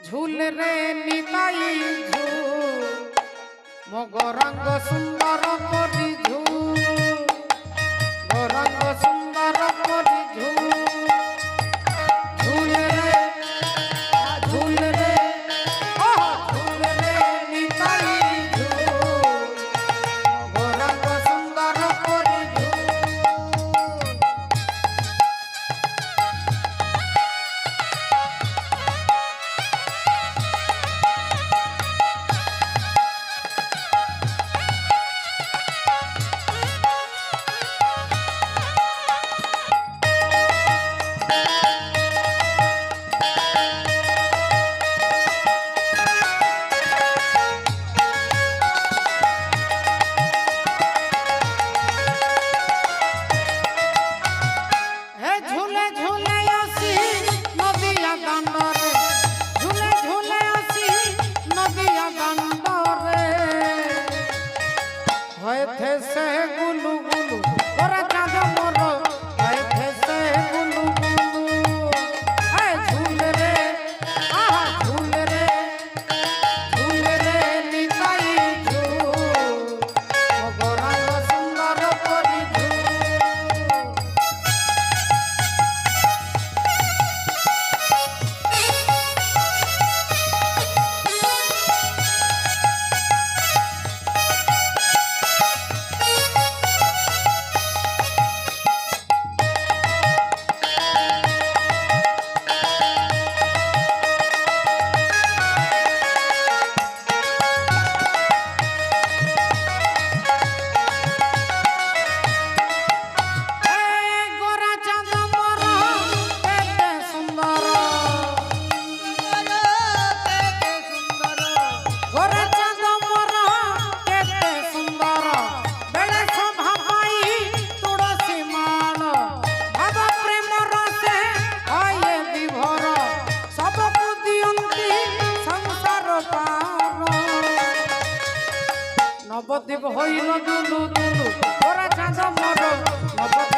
ঝুল রে নিতাই ঝুল মগরঙ্গ সুন্দর করি ঝুল গরঙ্গ সুন্দর করি ঝুল ঝুল রে ঝুল রে ঝুল রে নিতাই ঝুল মগরঙ্গ সুন্দর করি ঝুল से गुलू गुलू और चाँद मोर बैठे से गुलू गुलू है झूल रे आहा झूल रे निताई झूल मगरंग सुंदर करी झूल নবদ্বীপ হইল দুলু দুলু ওরা চাঁদ মর নবদ্বীপ